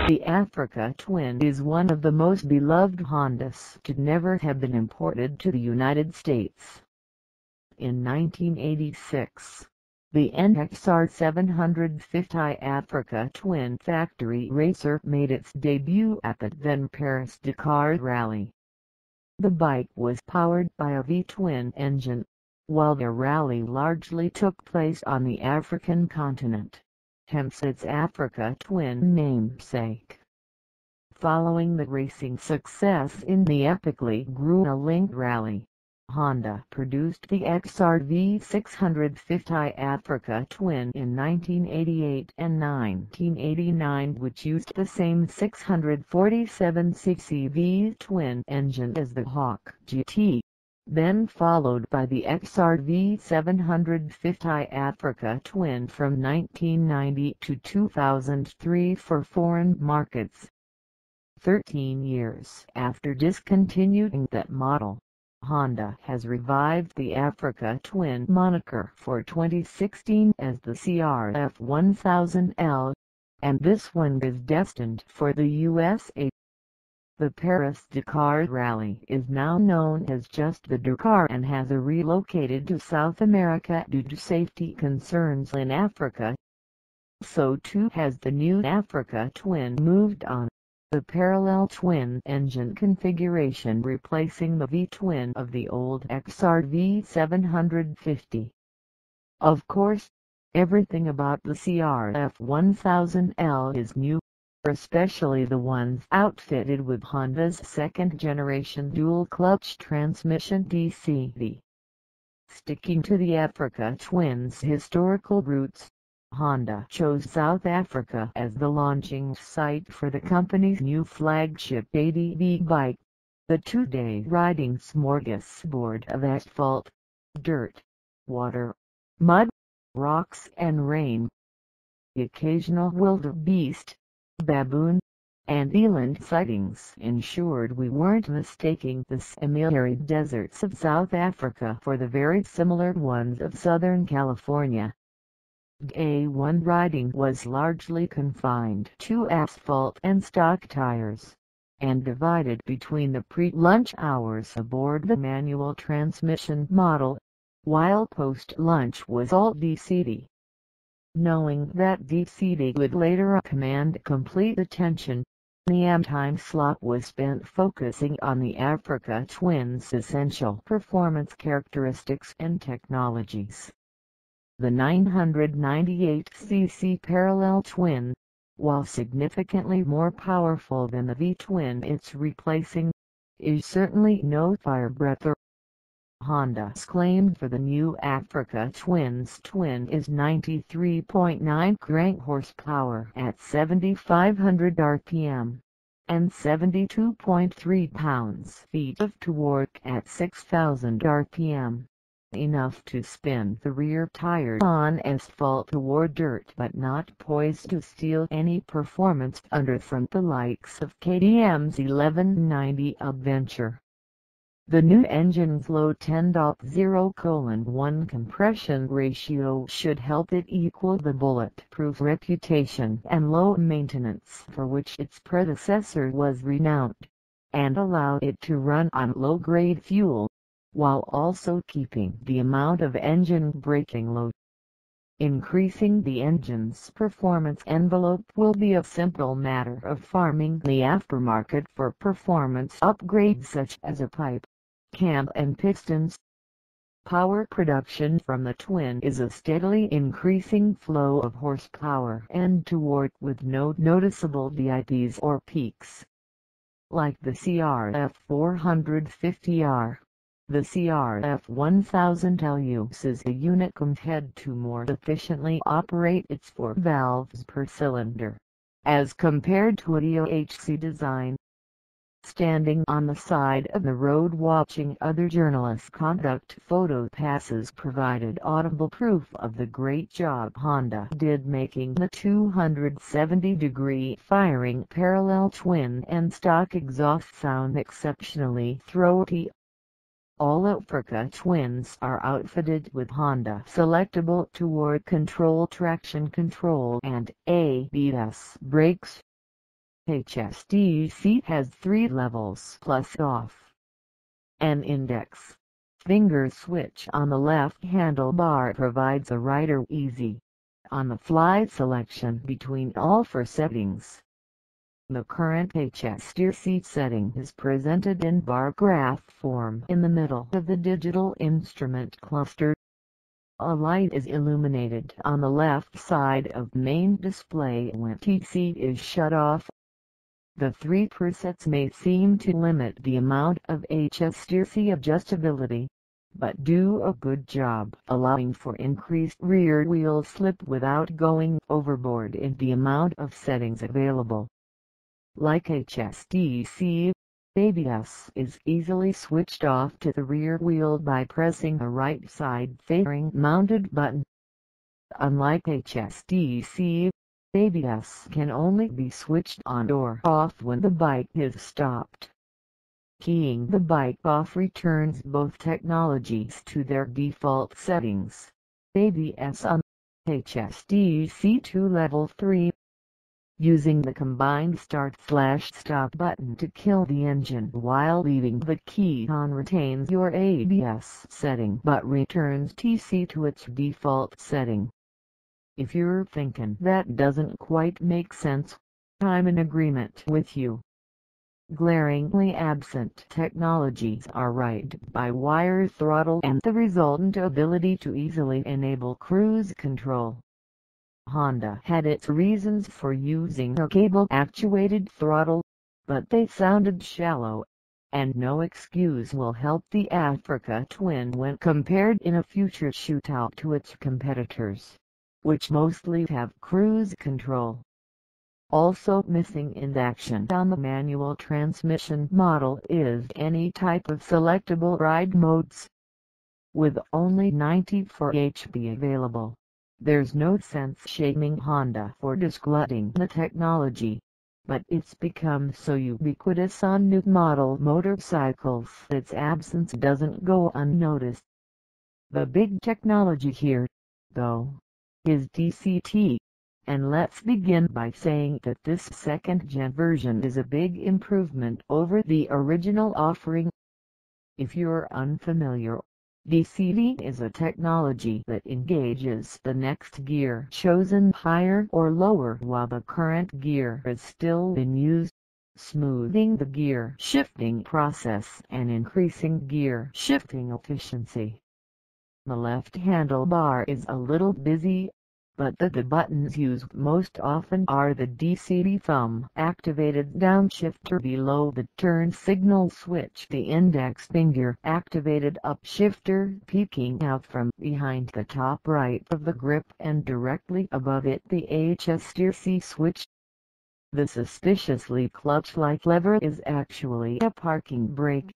The Africa Twin is one of the most beloved Hondas to never have been imported to the United States. In 1986, the NXR750 Africa Twin factory racer made its debut at the then Paris-Dakar Rally. The bike was powered by a V-twin engine, while the rally largely took place on the African continent, hence its Africa Twin namesake. Following the racing success in the epically grueling rally, Honda produced the XRV650 Africa Twin in 1988 and 1989, which used the same 647cc V-twin engine as the Hawk GT, then followed by the XRV750 Africa Twin from 1990 to 2003 for foreign markets. 13 years after discontinuing that model, Honda has revived the Africa Twin moniker for 2016 as the CRF1000L, and this one is destined for the USA. The Paris-Dakar Rally is now known as just the Dakar and has relocated to South America due to safety concerns in Africa. So too has the new Africa Twin moved on. The parallel twin engine configuration replacing the V-twin of the old XRV750. Of course, everything about the CRF1000L is new, especially the ones outfitted with Honda's second-generation dual-clutch transmission DCT. Sticking to the Africa Twin's historical roots, Honda chose South Africa as the launching site for the company's new flagship ADV bike, the two-day riding smorgasbord of asphalt, dirt, water, mud, rocks and rain. The occasional wildebeest, baboon, and eland sightings ensured we weren't mistaking the semi-arid deserts of South Africa for the very similar ones of Southern California. Day 1 riding was largely confined to asphalt and stock tires, and divided between the pre-lunch hours aboard the manual transmission model, while post-lunch was all DCT. Knowing that DCT would later command complete attention, the time slot was spent focusing on the Africa Twin's essential performance characteristics and technologies. The 998cc parallel twin, while significantly more powerful than the V-twin it's replacing, is certainly no fire-breather. Honda's claim for the new Africa Twin's twin is 93.9 crank horsepower at 7,500 rpm, and 72.3 pounds-feet of torque at 6,000 rpm. Enough to spin the rear tire on asphalt toward dirt but not poised to steal any performance thunder from the likes of KTM's 1190 Adventure. The new engine's low 10.0:1 compression ratio should help it equal the bulletproof reputation and low maintenance for which its predecessor was renowned, and allow it to run on low-grade fuel, while also keeping the amount of engine braking low. Increasing the engine's performance envelope will be a simple matter of farming the aftermarket for performance upgrades such as a pipe, cam and pistons. Power production from the twin is a steadily increasing flow of horsepower and torque with no noticeable dips or peaks. Like the CRF450R, the CRF1000L uses a Unicum head to more efficiently operate its 4 valves per cylinder, as compared to a DOHC design. Standing on the side of the road watching other journalists conduct photo passes provided audible proof of the great job Honda did making the 270-degree firing parallel twin and stock exhaust sound exceptionally throaty. All Africa Twins are outfitted with Honda selectable torque control, traction control and ABS brakes. HSDC has 3 levels plus off. An index finger switch on the left handlebar provides a rider easy on-the-fly selection between all 4 settings. The current HSDC setting is presented in bar graph form in the middle of the digital instrument cluster. A light is illuminated on the left side of main display when TC is shut off. The 3 presets may seem to limit the amount of HSDC adjustability, but do a good job allowing for increased rear wheel slip without going overboard in the amount of settings available. Like HSDC, ABS is easily switched off to the rear wheel by pressing a right side fairing mounted button. Unlike HSDC, ABS can only be switched on or off when the bike is stopped. Keying the bike off returns both technologies to their default settings. ABS on HSDC to level 3. Using the combined start/stop button to kill the engine while leaving the key on retains your ABS setting but returns TC to its default setting. If you're thinking that doesn't quite make sense, I'm in agreement with you. Glaringly absent technologies are ride-by-wire throttle and the resultant ability to easily enable cruise control. Honda had its reasons for using a cable-actuated throttle, but they sounded shallow, and no excuse will help the Africa Twin when compared in a future shootout to its competitors, which mostly have cruise control. Also missing in action on the manual transmission model is any type of selectable ride modes. With only 94 HP available, there's no sense shaming Honda for discarding the technology, but it's become so ubiquitous on new model motorcycles that its absence doesn't go unnoticed. The big technology here, though, is DCT. And let's begin by saying that this second-gen version is a big improvement over the original offering. If you're unfamiliar, DCT is a technology that engages the next gear chosen higher or lower while the current gear is still in use, smoothing the gear shifting process and increasing gear shifting efficiency. The left handlebar is a little busy, but the buttons used most often are the DCT thumb-activated downshifter below the turn signal switch, the index finger-activated upshifter peeking out from behind the top right of the grip and directly above it the HSDC switch. The suspiciously clutch-like lever is actually a parking brake.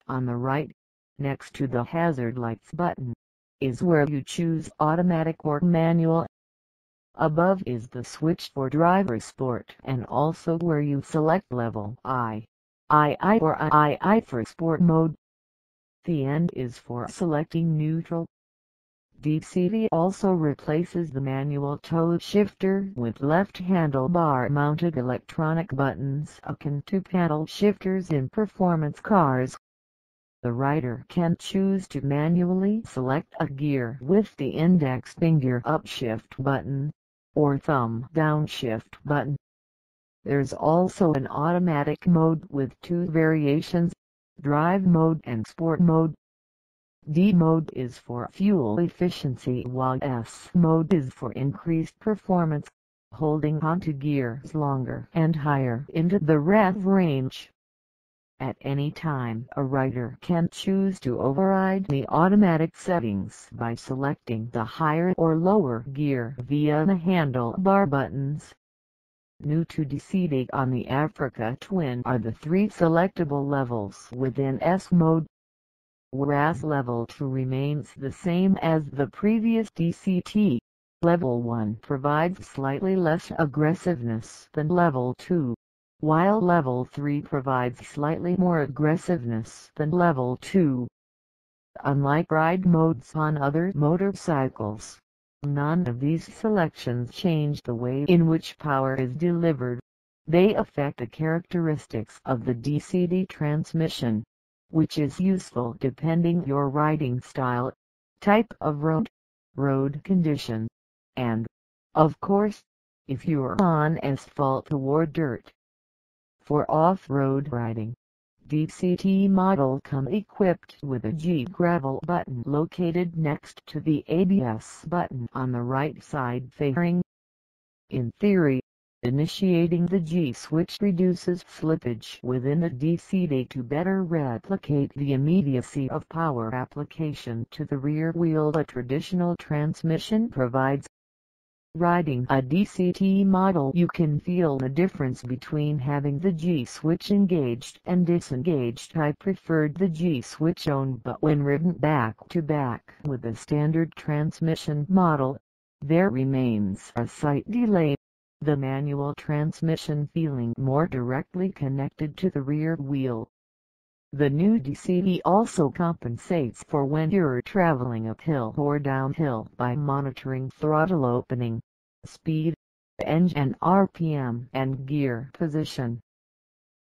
On the right, next to the hazard lights button, is where you choose automatic or manual. Above is the switch for driver sport and also where you select level II or II for sport mode. The end is for selecting neutral. DCT also replaces the manual toe shifter with left handlebar mounted electronic buttons akin to paddle shifters in performance cars. The rider can choose to manually select a gear with the index finger upshift button, or thumb downshift button. There's also an automatic mode with 2 variations, drive mode and sport mode. D mode is for fuel efficiency while S mode is for increased performance, holding onto gears longer and higher into the rev range. At any time, a rider can choose to override the automatic settings by selecting the higher or lower gear via the handlebar buttons. New to DCT on the Africa Twin are the 3 selectable levels within S mode, whereas level 2 remains the same as the previous DCT. Level 1 provides slightly less aggressiveness than level 2. While level 3 provides slightly more aggressiveness than level 2. Unlike ride modes on other motorcycles, none of these selections change the way in which power is delivered. They affect the characteristics of the DCD transmission, which is useful depending your riding style, type of road condition, and, of course, if you're on asphalt or dirt. For off-road riding, DCT model come equipped with a G-Gravel button located next to the ABS button on the right side fairing. In theory, initiating the G-switch reduces slippage within the DCT to better replicate the immediacy of power application to the rear wheel a traditional transmission provides. Riding a DCT model, you can feel the difference between having the G-switch engaged and disengaged. I preferred the G-switch on, but when ridden back to back with the standard transmission model, there remains a slight delay, the manual transmission feeling more directly connected to the rear wheel. The new DCT also compensates for when you're traveling uphill or downhill by monitoring throttle opening, speed, engine RPM and gear position.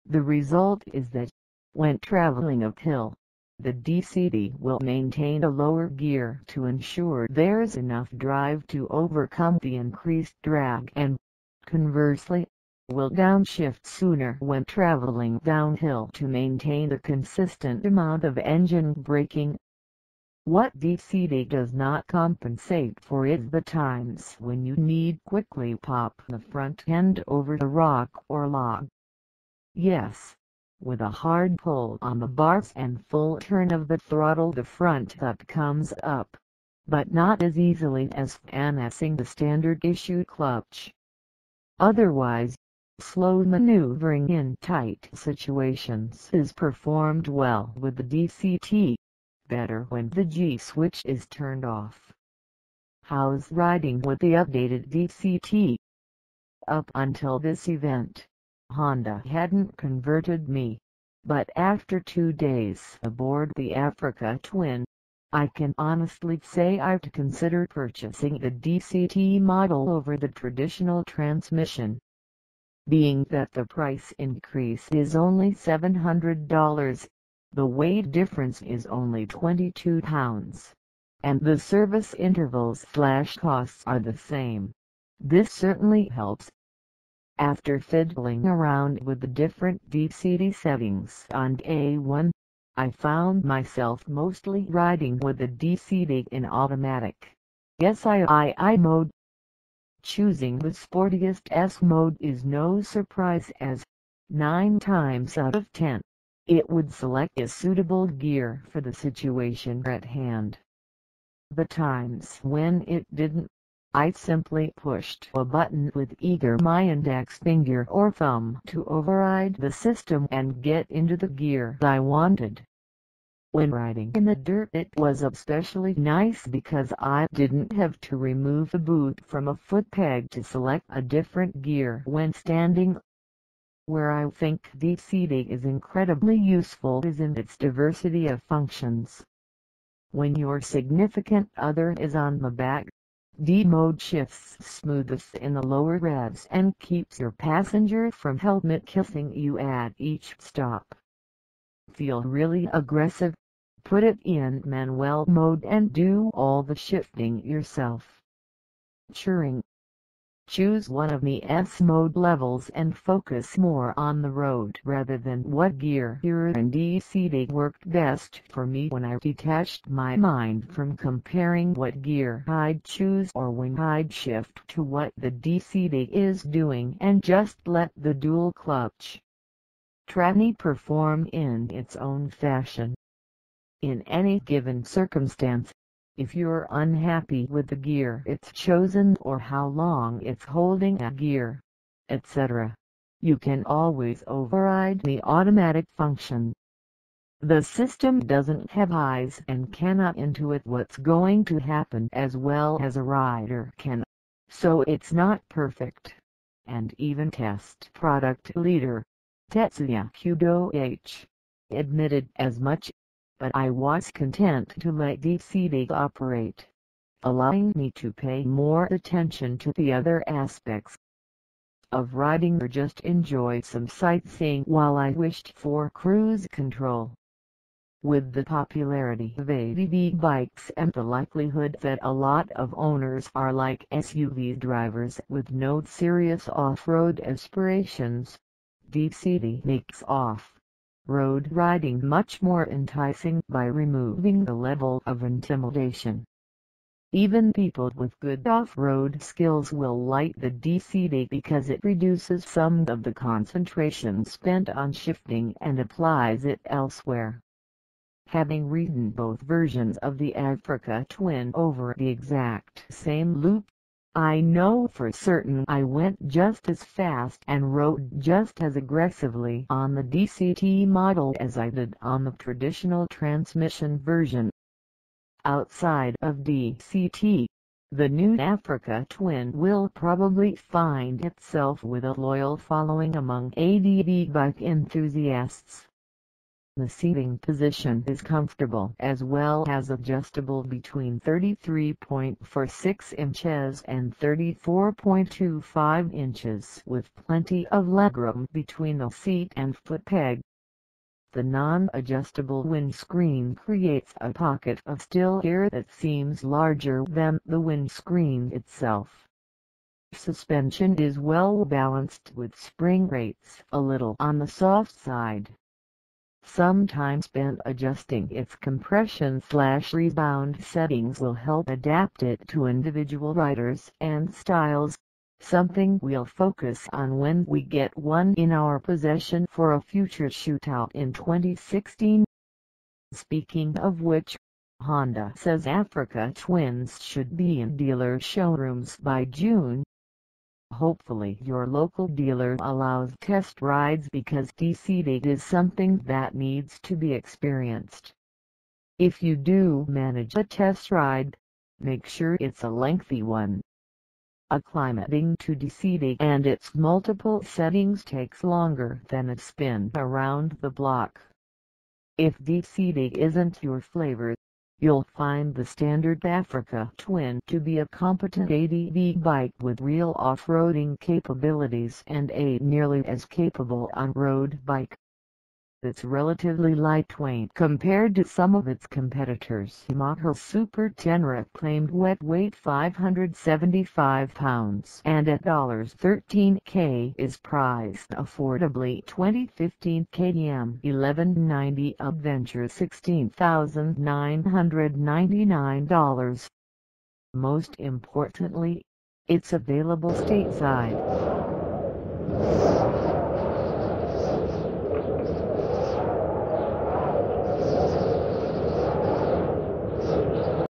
The result is that, when traveling uphill, the DCT will maintain a lower gear to ensure there's enough drive to overcome the increased drag and, conversely, will downshift sooner when traveling downhill to maintain a consistent amount of engine braking. What DCT does not compensate for is the times when you need quickly pop the front end over the rock or log. Yes, with a hard pull on the bars and full turn of the throttle the front up comes up, but not as easily as finessing the standard issue clutch. Otherwise, slow maneuvering in tight situations is performed well with the DCT, better when the G-switch is turned off. How's riding with the updated DCT? Up until this event, Honda hadn't converted me, but after 2 days aboard the Africa Twin, I can honestly say I'd consider purchasing the DCT model over the traditional transmission. Being that the price increase is only $700, the weight difference is only 22 pounds, and the service intervals/costs are the same, this certainly helps. After fiddling around with the different DCT settings on day 1, I found myself mostly riding with the DCT in automatic SII mode. Choosing the sportiest S mode is no surprise as, 9 times out of 10, it would select a suitable gear for the situation at hand. The times when it didn't, I simply pushed a button with either my index finger or thumb to override the system and get into the gear I wanted. When riding in the dirt it was especially nice because I didn't have to remove the boot from a foot peg to select a different gear when standing. Where I think DCT is incredibly useful is in its diversity of functions. When your significant other is on the back, D mode shifts smoothest in the lower revs and keeps your passenger from helmet kissing you at each stop. Feel really aggressive? Put it in manual mode and do all the shifting yourself. Touring. Choose one of the S mode levels and focus more on the road rather than what gear here, and DCT worked best for me when I detached my mind from comparing what gear I'd choose or when I'd shift to what the DCT is doing and just let the dual clutch tranny perform in its own fashion. In any given circumstance, if you're unhappy with the gear it's chosen or how long it's holding a gear, etc., you can always override the automatic function. The system doesn't have eyes and cannot intuit what's going to happen as well as a rider can, so it's not perfect. And even test product leader Tetsuya Kudo-H admitted as much, but I was content to let DCT operate, allowing me to pay more attention to the other aspects. of riding or just enjoy some sightseeing while I wished for cruise control. With the popularity of ADV bikes and the likelihood that a lot of owners are like SUV drivers with no serious off-road aspirations, DCD makes off-road riding much more enticing by removing the level of intimidation. Even people with good off-road skills will like the DCD because it reduces some of the concentration spent on shifting and applies it elsewhere. Having ridden both versions of the Africa Twin over the exact same loop, I know for certain I went just as fast and rode just as aggressively on the DCT model as I did on the traditional transmission version. Outside of DCT, the new Africa Twin will probably find itself with a loyal following among ADV bike enthusiasts. The seating position is comfortable as well as adjustable between 33.46 inches and 34.25 inches with plenty of legroom between the seat and foot peg. The non-adjustable windscreen creates a pocket of still air that seems larger than the windscreen itself. Suspension is well balanced with spring rates a little on the soft side. Some time spent adjusting its compression/rebound settings will help adapt it to individual riders and styles, something we'll focus on when we get one in our possession for a future shootout in 2016. Speaking of which, Honda says Africa Twins should be in dealer showrooms by June. Hopefully your local dealer allows test rides because DCT is something that needs to be experienced. If you do manage a test ride, make sure it's a lengthy one. Acclimating to DCT and its multiple settings takes longer than a spin around the block. If DCT isn't your flavor, you'll find the standard Africa Twin to be a competent ADV bike with real off-roading capabilities and a nearly as capable on-road bike. It's relatively lightweight compared to some of its competitors. Yamaha Super Tenere claimed wet weight 575 pounds and at $13,000 is priced affordably. 2015 KTM 1190 Adventure $16,999. Most importantly, it's available stateside.